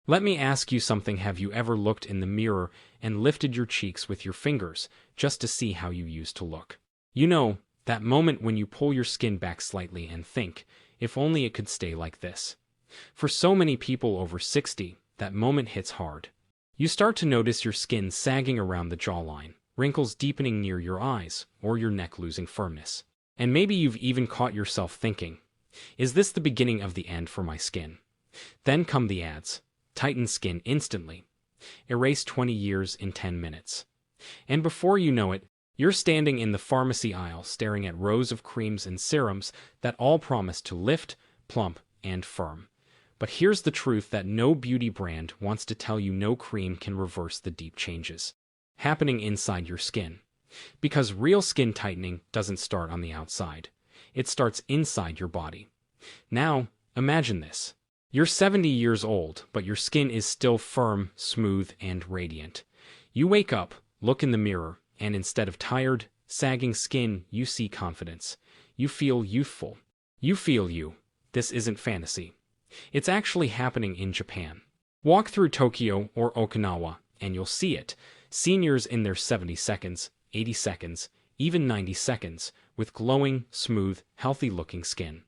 Let me ask you something. Have you ever looked in the mirror and lifted your cheeks with your fingers just to see how you used to look? You know, that moment when you pull your skin back slightly and think, if only it could stay like this. For so many people over 60, that moment hits hard. You start to notice your skin sagging around the jawline, wrinkles deepening near your eyes, or your neck losing firmness. And maybe you've even caught yourself thinking, is this the beginning of the end for my skin? Then come the ads. Tighten skin instantly. Erase 20 years in 10 minutes. And before you know it, you're standing in the pharmacy aisle staring at rows of creams and serums that all promise to lift, plump, and firm. But here's the truth that no beauty brand wants to tell you: no cream can reverse the deep changes happening inside your skin. Because real skin tightening doesn't start on the outside. It starts inside your body. Now, imagine this. You're 70 years old, but your skin is still firm, smooth, and radiant. You wake up, look in the mirror, and instead of tired, sagging skin, you see confidence. You feel youthful. You feel you. This isn't fantasy. It's actually happening in Japan. Walk through Tokyo or Okinawa, and you'll see it. Seniors in their 70 seconds, 80 seconds, even 90 seconds, with glowing, smooth, healthy-looking skin.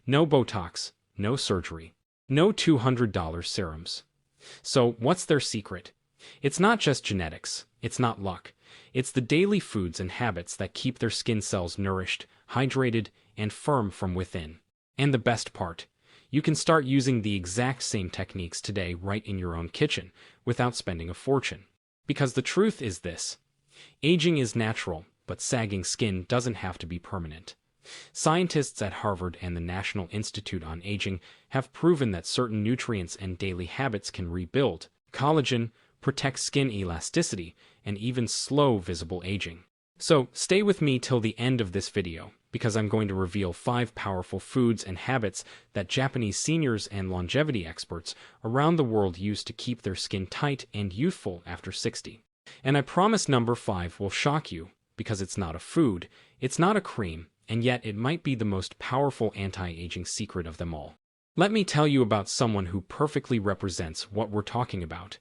No Botox, no surgery. No $200 serums. So, what's their secret? It's not just genetics. It's not luck. It's the daily foods and habits that keep their skin cells nourished, hydrated, and firm from within. And the best part, you can start using the exact same techniques today right in your own kitchen, without spending a fortune. Because the truth is this: aging is natural, but sagging skin doesn't have to be permanent. Scientists at Harvard and the National Institute on Aging have proven that certain nutrients and daily habits can rebuild collagen, protect skin elasticity, and even slow visible aging. So, stay with me till the end of this video, because I'm going to reveal 5 powerful foods and habits that Japanese seniors and longevity experts around the world use to keep their skin tight and youthful after 60. And I promise number 5 will shock you, because it's not a food, it's not a cream, and yet it might be the most powerful anti-aging secret of them all. Let me tell you about someone who perfectly represents what we're talking about.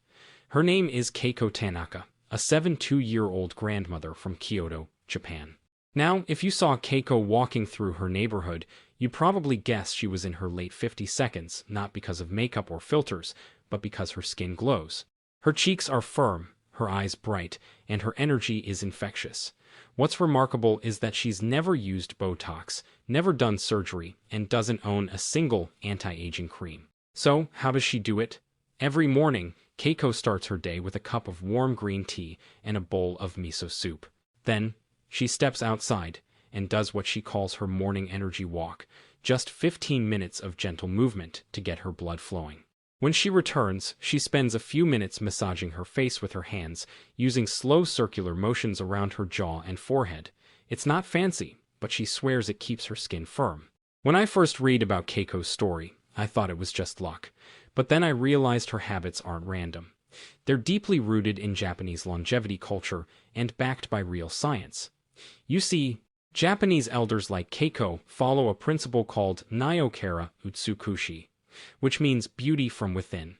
Her name is Keiko Tanaka, a 72-year-old grandmother from Kyoto, Japan. Now, if you saw Keiko walking through her neighborhood, you probably guessed she was in her late 50 seconds, not because of makeup or filters, but because her skin glows. Her cheeks are firm, her eyes bright, and her energy is infectious. What's remarkable is that she's never used Botox, never done surgery, and doesn't own a single anti-aging cream. So, how does she do it? Every morning, Keiko starts her day with a cup of warm green tea and a bowl of miso soup. Then, she steps outside and does what she calls her morning energy walk, just 15 minutes of gentle movement to get her blood flowing. When she returns, she spends a few minutes massaging her face with her hands, using slow circular motions around her jaw and forehead. It's not fancy, but she swears it keeps her skin firm. When I first read about Keiko's story, I thought it was just luck. But then I realized her habits aren't random. They're deeply rooted in Japanese longevity culture and backed by real science. You see, Japanese elders like Keiko follow a principle called Nayokara Utsukushi, which means beauty from within.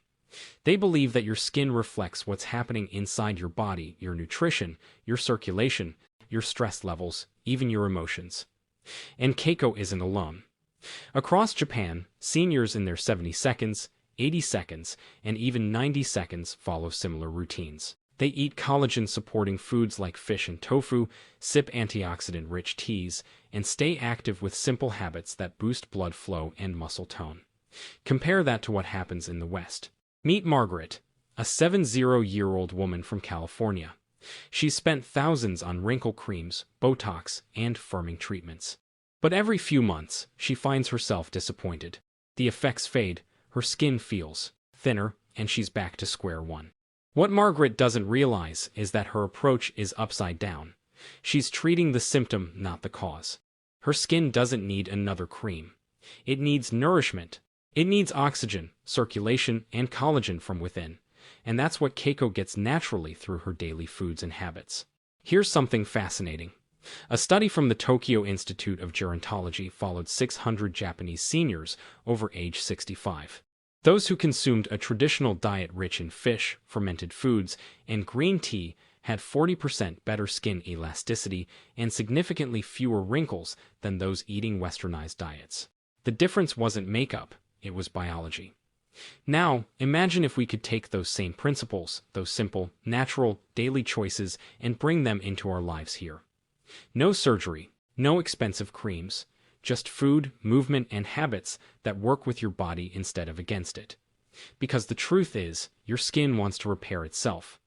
They believe that your skin reflects what's happening inside your body, your nutrition, your circulation, your stress levels, even your emotions. And Keiko isn't alone. Across Japan, seniors in their 70 seconds, 80 seconds, and even 90 seconds follow similar routines. They eat collagen-supporting foods like fish and tofu, sip antioxidant-rich teas, and stay active with simple habits that boost blood flow and muscle tone. Compare that to what happens in the West. Meet Margaret, a 70-year-old woman from California. She's spent thousands on wrinkle creams, Botox, and firming treatments. But every few months, she finds herself disappointed. The effects fade, her skin feels thinner, and she's back to square one. What Margaret doesn't realize is that her approach is upside down. She's treating the symptom, not the cause. Her skin doesn't need another cream. It needs nourishment. It needs oxygen, circulation, and collagen from within. And that's what Keiko gets naturally through her daily foods and habits. Here's something fascinating. A study from the Tokyo Institute of Gerontology followed 600 Japanese seniors over age 65. Those who consumed a traditional diet rich in fish, fermented foods, and green tea had 40% better skin elasticity and significantly fewer wrinkles than those eating westernized diets. The difference wasn't makeup, it was biology. Now, imagine if we could take those same principles, those simple, natural, daily choices, and bring them into our lives here. No surgery, no expensive creams, just food, movement, and habits that work with your body instead of against it. Because the truth is, your skin wants to repair itself.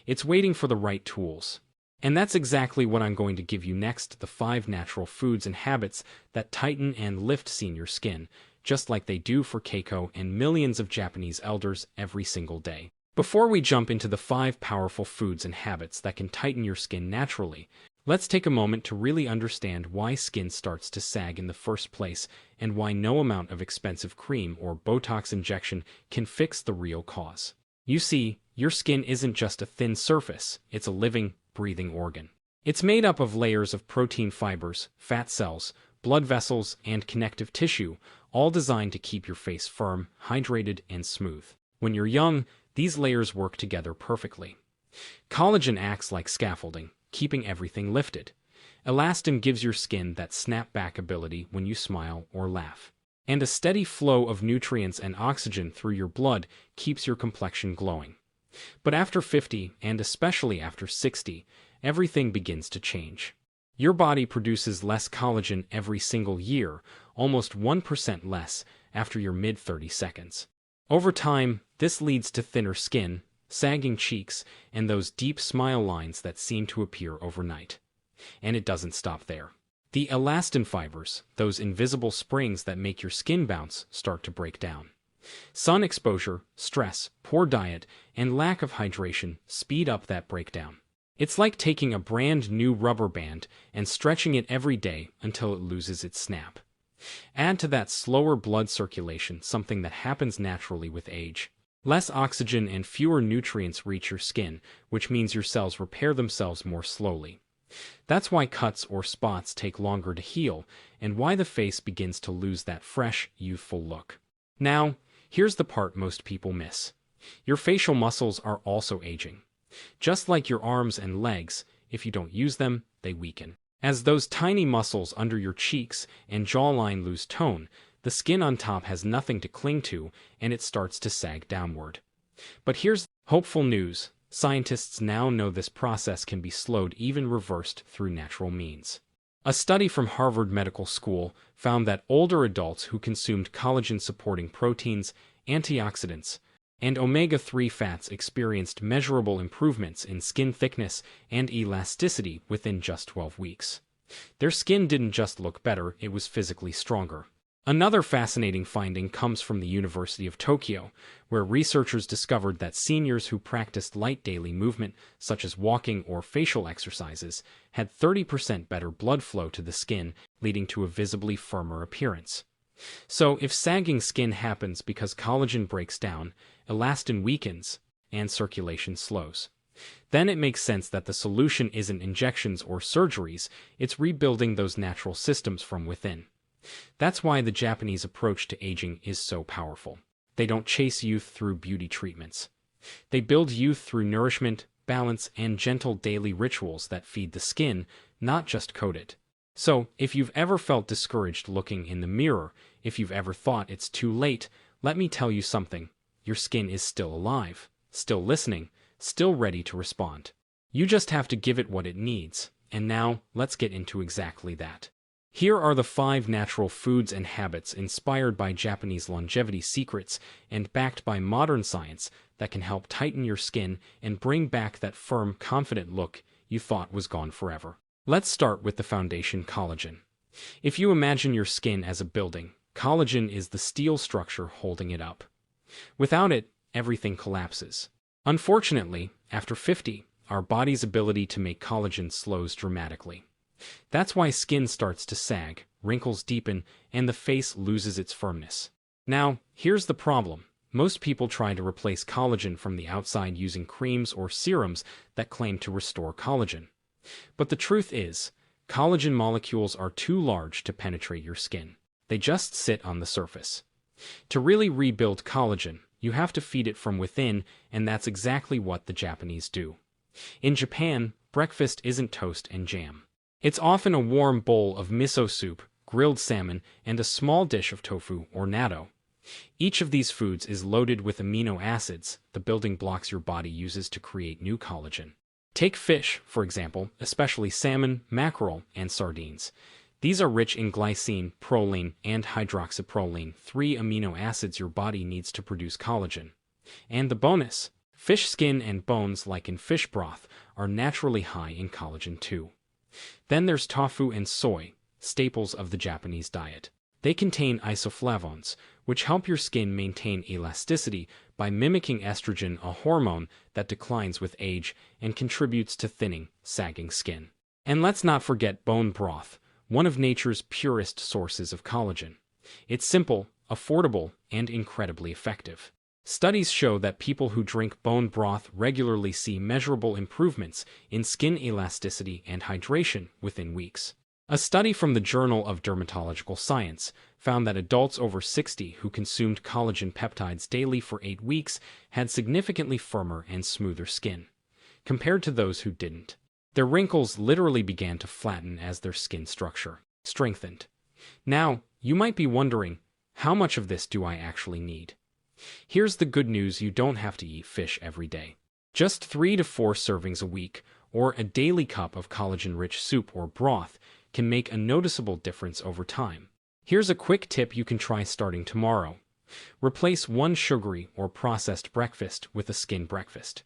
It's waiting for the right tools. And that's exactly what I'm going to give you next, the 5 natural foods and habits that tighten and lift senior skin, just like they do for Keiko and millions of Japanese elders every single day. Before we jump into the 5 powerful foods and habits that can tighten your skin naturally, let's take a moment to really understand why skin starts to sag in the first place and why no amount of expensive cream or Botox injection can fix the real cause. You see, your skin isn't just a thin surface, it's a living, breathing organ. It's made up of layers of protein fibers, fat cells, blood vessels, and connective tissue, all designed to keep your face firm, hydrated, and smooth. When you're young, these layers work together perfectly. Collagen acts like scaffolding, keeping everything lifted. Elastin gives your skin that snap-back ability when you smile or laugh. And a steady flow of nutrients and oxygen through your blood keeps your complexion glowing. But after 50, and especially after 60, everything begins to change. Your body produces less collagen every single year, almost 1% less after your mid-30 seconds. Over time, this leads to thinner skin, sagging cheeks, and those deep smile lines that seem to appear overnight. And it doesn't stop there. The elastin fibers, those invisible springs that make your skin bounce, start to break down. Sun exposure, stress, poor diet, and lack of hydration speed up that breakdown. It's like taking a brand new rubber band and stretching it every day until it loses its snap. Add to that slower blood circulation, something that happens naturally with age. Less oxygen and fewer nutrients reach your skin, which means your cells repair themselves more slowly. That's why cuts or spots take longer to heal, and why the face begins to lose that fresh, youthful look. Now, here's the part most people miss. Your facial muscles are also aging. Just like your arms and legs, if you don't use them, they weaken. As those tiny muscles under your cheeks and jawline lose tone, the skin on top has nothing to cling to, and it starts to sag downward. But here's hopeful news. Scientists now know this process can be slowed, even reversed through natural means. A study from Harvard Medical School found that older adults who consumed collagen-supporting proteins, antioxidants, and omega-3 fats experienced measurable improvements in skin thickness and elasticity within just 12 weeks. Their skin didn't just look better, it was physically stronger. Another fascinating finding comes from the University of Tokyo, where researchers discovered that seniors who practiced light daily movement, such as walking or facial exercises, had 30% better blood flow to the skin, leading to a visibly firmer appearance. So, if sagging skin happens because collagen breaks down, elastin weakens, and circulation slows, then it makes sense that the solution isn't injections or surgeries, it's rebuilding those natural systems from within. That's why the Japanese approach to aging is so powerful. They don't chase youth through beauty treatments. They build youth through nourishment, balance, and gentle daily rituals that feed the skin, not just coat it. So, if you've ever felt discouraged looking in the mirror, if you've ever thought it's too late, let me tell you something. Your skin is still alive, still listening, still ready to respond. You just have to give it what it needs. And now, let's get into exactly that. Here are the 5 natural foods and habits inspired by Japanese longevity secrets and backed by modern science that can help tighten your skin and bring back that firm, confident look you thought was gone forever. Let's start with the foundation: collagen. If you imagine your skin as a building, collagen is the steel structure holding it up. Without it, everything collapses. Unfortunately, after 50, our body's ability to make collagen slows dramatically. That's why skin starts to sag, wrinkles deepen, and the face loses its firmness. Now, here's the problem. Most people try to replace collagen from the outside using creams or serums that claim to restore collagen. But the truth is, collagen molecules are too large to penetrate your skin. They just sit on the surface. To really rebuild collagen, you have to feed it from within, and that's exactly what the Japanese do. In Japan, breakfast isn't toast and jam. It's often a warm bowl of miso soup, grilled salmon, and a small dish of tofu or natto. Each of these foods is loaded with amino acids, the building blocks your body uses to create new collagen. Take fish, for example, especially salmon, mackerel, and sardines. These are rich in glycine, proline, and hydroxyproline, three amino acids your body needs to produce collagen. And the bonus, fish skin and bones, like in fish broth, are naturally high in collagen too. Then there's tofu and soy, staples of the Japanese diet. They contain isoflavones, which help your skin maintain elasticity by mimicking estrogen, a hormone that declines with age and contributes to thinning, sagging skin. And let's not forget bone broth, one of nature's purest sources of collagen. It's simple, affordable, and incredibly effective. Studies show that people who drink bone broth regularly see measurable improvements in skin elasticity and hydration within weeks. A study from the Journal of Dermatological Science found that adults over 60 who consumed collagen peptides daily for 8 weeks had significantly firmer and smoother skin, compared to those who didn't. Their wrinkles literally began to flatten as their skin structure strengthened. Now, you might be wondering, how much of this do I actually need? Here's the good news: you don't have to eat fish every day. Just 3 to 4 servings a week, or a daily cup of collagen-rich soup or broth, can make a noticeable difference over time. Here's a quick tip you can try starting tomorrow. Replace one sugary or processed breakfast with a skin breakfast.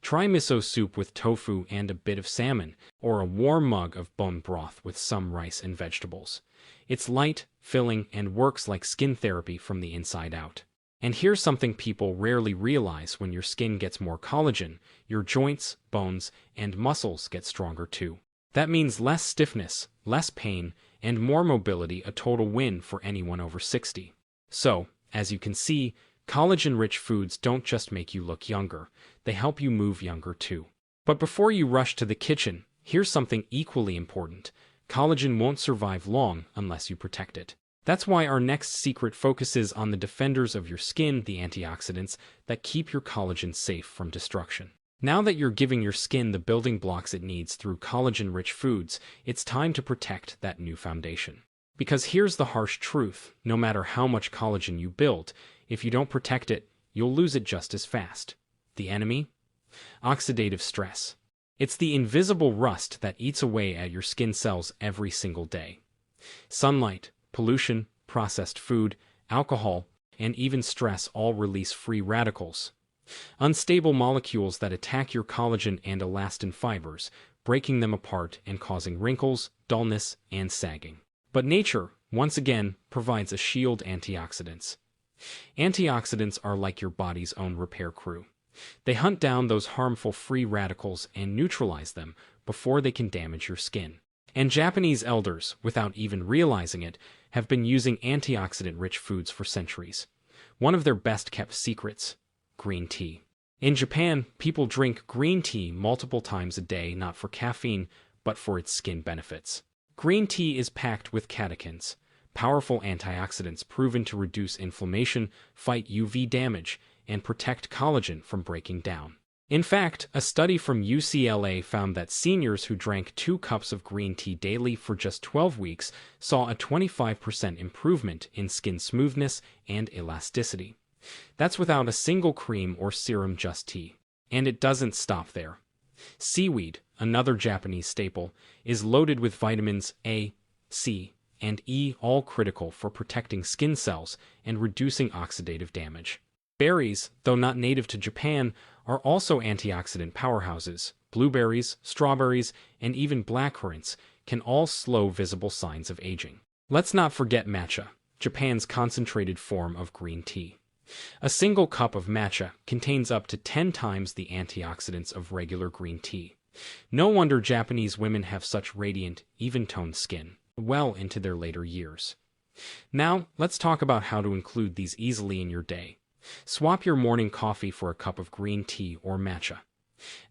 Try miso soup with tofu and a bit of salmon, or a warm mug of bone broth with some rice and vegetables. It's light, filling, and works like skin therapy from the inside out. And here's something people rarely realize: when your skin gets more collagen, your joints, bones, and muscles get stronger too. That means less stiffness, less pain, and more mobility, a total win for anyone over 60. So, as you can see, collagen-rich foods don't just make you look younger, they help you move younger too. But before you rush to the kitchen, here's something equally important: collagen won't survive long unless you protect it. That's why our next secret focuses on the defenders of your skin, the antioxidants that keep your collagen safe from destruction. Now that you're giving your skin the building blocks it needs through collagen-rich foods, it's time to protect that new foundation. Because here's the harsh truth: no matter how much collagen you build, if you don't protect it, you'll lose it just as fast. The enemy? Oxidative stress. It's the invisible rust that eats away at your skin cells every single day. Sunlight, pollution, processed food, alcohol, and even stress all release free radicals, unstable molecules that attack your collagen and elastin fibers, breaking them apart and causing wrinkles, dullness, and sagging. But nature, once again, provides a shield: antioxidants. Antioxidants are like your body's own repair crew. They hunt down those harmful free radicals and neutralize them before they can damage your skin. And Japanese elders, without even realizing it, have been using antioxidant-rich foods for centuries. One of their best-kept secrets: green tea. In Japan, people drink green tea multiple times a day, not for caffeine, but for its skin benefits. Green tea is packed with catechins, powerful antioxidants proven to reduce inflammation, fight UV damage, and protect collagen from breaking down. In fact, a study from UCLA found that seniors who drank 2 cups of green tea daily for just 12 weeks saw a 25% improvement in skin smoothness and elasticity. That's without a single cream or serum, just tea. And it doesn't stop there. Seaweed, another Japanese staple, is loaded with vitamins A, C, and E, all critical for protecting skin cells and reducing oxidative damage. Berries, though not native to Japan, are also antioxidant powerhouses. Blueberries, strawberries, and even blackcurrants can all slow visible signs of aging. Let's not forget matcha, Japan's concentrated form of green tea. A single cup of matcha contains up to 10 times the antioxidants of regular green tea. No wonder Japanese women have such radiant, even-toned skin well into their later years. Now, let's talk about how to include these easily in your day. Swap your morning coffee for a cup of green tea or matcha.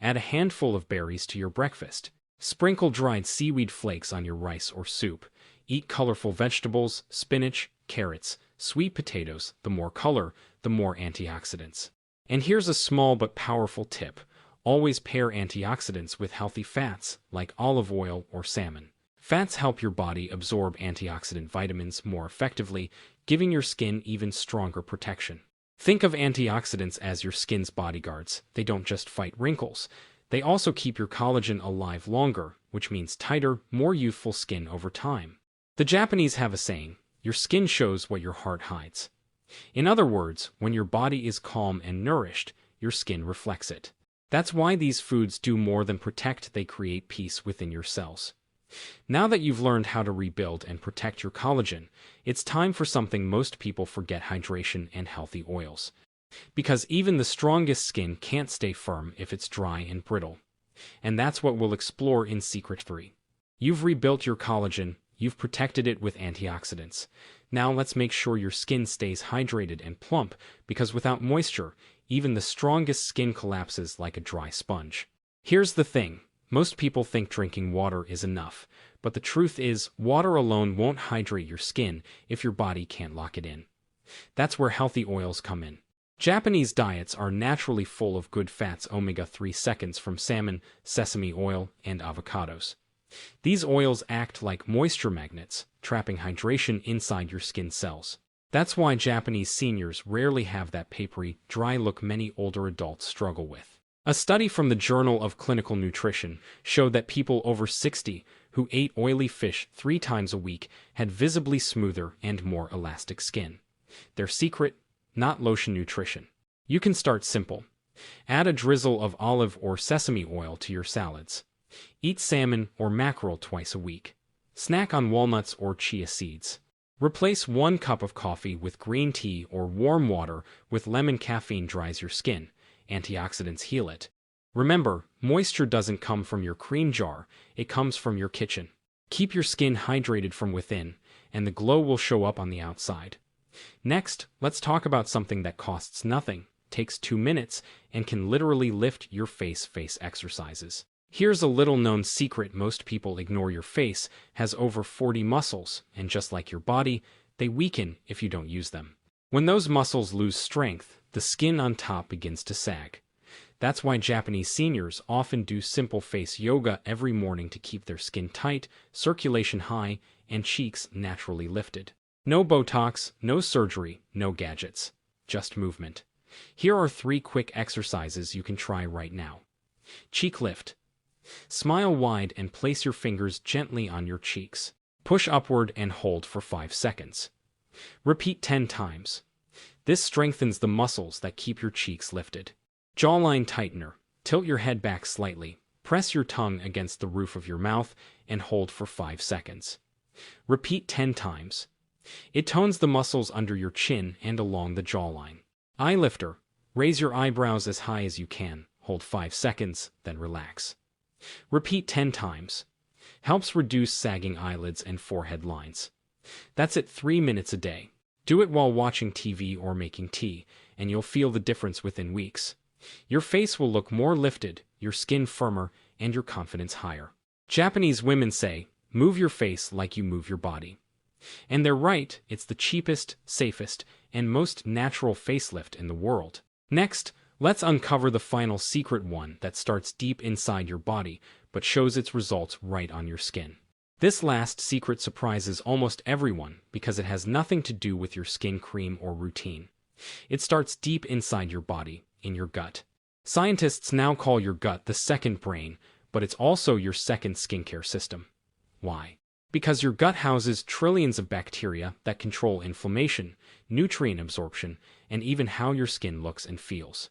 Add a handful of berries to your breakfast. Sprinkle dried seaweed flakes on your rice or soup. Eat colorful vegetables, spinach, carrots, Sweet potatoes, the more color, the more antioxidants. And here's a small but powerful tip. Always pair antioxidants with healthy fats, like olive oil or salmon. Fats help your body absorb antioxidant vitamins more effectively, giving your skin even stronger protection. Think of antioxidants as your skin's bodyguards. They don't just fight wrinkles. They also keep your collagen alive longer, which means tighter, more youthful skin over time. The Japanese have a saying, your skin shows what your heart hides. In other words, when your body is calm and nourished, your skin reflects it. That's why these foods do more than protect, they create peace within your cells. Now that you've learned how to rebuild and protect your collagen, it's time for something most people forget: hydration and healthy oils. Because even the strongest skin can't stay firm if it's dry and brittle. And that's what we'll explore in Secret 3. You've rebuilt your collagen, you've protected it with antioxidants. Now let's make sure your skin stays hydrated and plump, because without moisture, even the strongest skin collapses like a dry sponge. Here's the thing. Most people think drinking water is enough, but the truth is, water alone won't hydrate your skin if your body can't lock it in. That's where healthy oils come in. Japanese diets are naturally full of good fats, omega-3 seconds from salmon, sesame oil, and avocados. These oils act like moisture magnets, trapping hydration inside your skin cells. That's why Japanese seniors rarely have that papery, dry look many older adults struggle with. A study from the Journal of Clinical Nutrition showed that people over 60 who ate oily fish 3 times a week had visibly smoother and more elastic skin. Their secret? Not lotion nutrition. You can start simple. Add a drizzle of olive or sesame oil to your salads. Eat salmon or mackerel twice a week. Snack on walnuts or chia seeds. Replace 1 cup of coffee with green tea or warm water with lemon. Caffeine dries your skin. Antioxidants heal it. Remember, moisture doesn't come from your cream jar, it comes from your kitchen. Keep your skin hydrated from within, and the glow will show up on the outside. Next, let's talk about something that costs nothing, takes 2 minutes, and can literally lift your face exercises. Here's a little-known secret: most people ignore. Your face has over 40 muscles, and just like your body, they weaken if you don't use them. When those muscles lose strength, the skin on top begins to sag. That's why Japanese seniors often do simple face yoga every morning to keep their skin tight, circulation high, and cheeks naturally lifted. No Botox, no surgery, no gadgets. Just movement. Here are 3 quick exercises you can try right now. Cheek lift. Smile wide and place your fingers gently on your cheeks. Push upward and hold for 5 seconds. Repeat 10 times. This strengthens the muscles that keep your cheeks lifted. Jawline tightener. Tilt your head back slightly. Press your tongue against the roof of your mouth and hold for 5 seconds. Repeat 10 times. It tones the muscles under your chin and along the jawline. Eye lifter. Raise your eyebrows as high as you can. Hold 5 seconds, then relax. Repeat 10 times. Helps reduce sagging eyelids and forehead lines. That's it. 3 minutes a day. Do it while watching TV or making tea, and you'll feel the difference within weeks. Your face will look more lifted, your skin firmer, and your confidence higher. Japanese women say, move your face like you move your body. And they're right, it's the cheapest, safest, and most natural facelift in the world. Next, let's uncover the final secret, one that starts deep inside your body, but shows its results right on your skin. This last secret surprises almost everyone because it has nothing to do with your skin cream or routine. It starts deep inside your body, in your gut. Scientists now call your gut the second brain, but it's also your second skincare system. Why? Because your gut houses trillions of bacteria that control inflammation, nutrient absorption, and even how your skin looks and feels.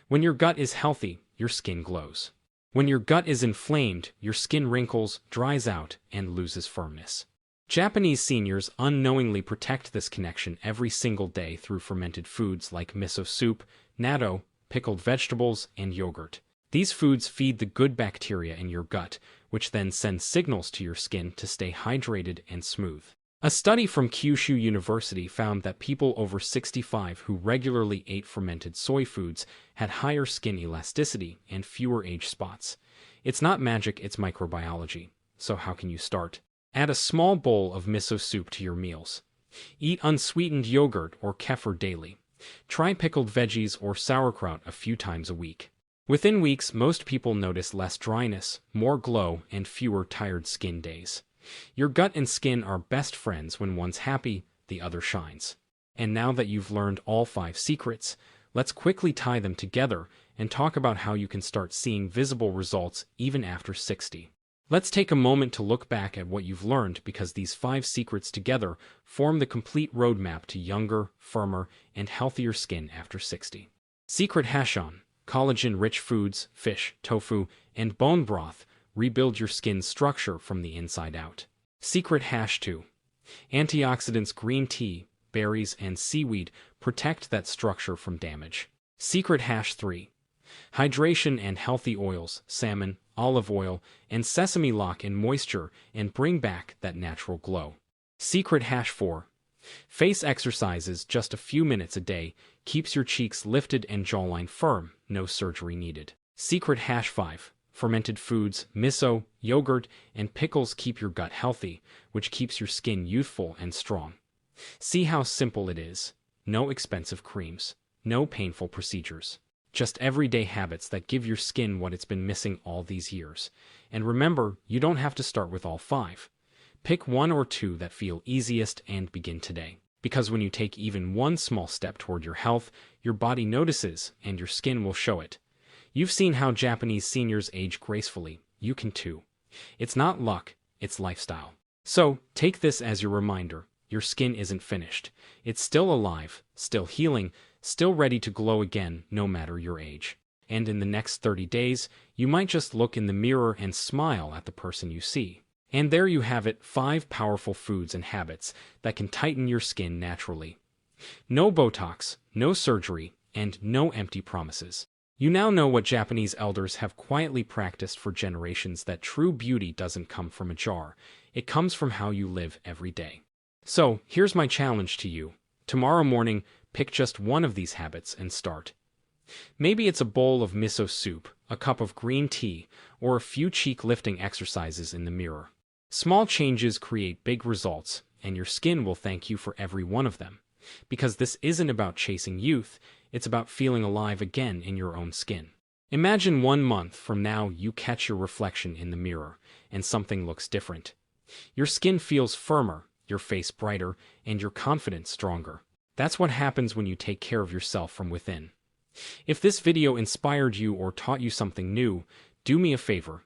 When your gut is healthy, your skin glows. When your gut is inflamed, your skin wrinkles, dries out, and loses firmness. Japanese seniors unknowingly protect this connection every single day through fermented foods like miso soup, natto, pickled vegetables, and yogurt. These foods feed the good bacteria in your gut, which then sends signals to your skin to stay hydrated and smooth. A study from Kyushu University found that people over 65 who regularly ate fermented soy foods had higher skin elasticity and fewer age spots. It's not magic, it's microbiology. So how can you start? Add a small bowl of miso soup to your meals. Eat unsweetened yogurt or kefir daily. Try pickled veggies or sauerkraut a few times a week. Within weeks, most people notice less dryness, more glow, and fewer tired skin days. Your gut and skin are best friends. When one's happy, the other shines. And now that you've learned all 5 secrets, let's quickly tie them together and talk about how you can start seeing visible results even after 60. Let's take a moment to look back at what you've learned, because these 5 secrets together form the complete roadmap to younger, firmer, and healthier skin after 60. Secret Hashon: collagen-rich foods, fish, tofu, and bone broth rebuild your skin's structure from the inside out. Secret Hash 2: antioxidants, green tea, berries, and seaweed protect that structure from damage. Secret Hash 3: hydration and healthy oils, salmon, olive oil, and sesame lock in moisture and bring back that natural glow. Secret Hash 4: face exercises, just a few minutes a day, keeps your cheeks lifted and jawline firm, no surgery needed. Secret Hash 5: fermented foods, miso, yogurt, and pickles keep your gut healthy, which keeps your skin youthful and strong. See how simple it is. No expensive creams, no painful procedures. Just everyday habits that give your skin what it's been missing all these years. And remember, you don't have to start with all 5. Pick 1 or 2 that feel easiest and begin today. Because when you take even one small step toward your health, your body notices and your skin will show it. You've seen how Japanese seniors age gracefully. You can too. It's not luck, it's lifestyle. So, take this as your reminder. Your skin isn't finished. It's still alive, still healing, still ready to glow again, no matter your age. And in the next 30 days, you might just look in the mirror and smile at the person you see. And there you have it, 5 powerful foods and habits that can tighten your skin naturally. No Botox, no surgery, and no empty promises. You now know what Japanese elders have quietly practiced for generations, that true beauty doesn't come from a jar. It comes from how you live every day. So, here's my challenge to you. Tomorrow morning, pick just one of these habits and start. Maybe it's a bowl of miso soup, a cup of green tea, or a few cheek-lifting exercises in the mirror. Small changes create big results, and your skin will thank you for every one of them. Because this isn't about chasing youth, it's about feeling alive again in your own skin. Imagine 1 month from now you catch your reflection in the mirror, and something looks different. Your skin feels firmer, your face brighter, and your confidence stronger. That's what happens when you take care of yourself from within. If this video inspired you or taught you something new, do me a favor.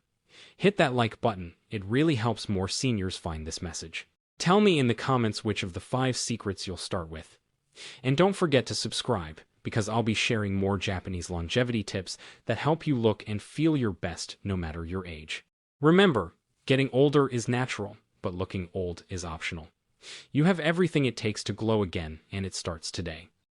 Hit that like button. It really helps more seniors find this message. Tell me in the comments which of the 5 secrets you'll start with. And don't forget to subscribe, because I'll be sharing more Japanese longevity tips that help you look and feel your best no matter your age. Remember, getting older is natural, but looking old is optional. You have everything it takes to glow again, and it starts today.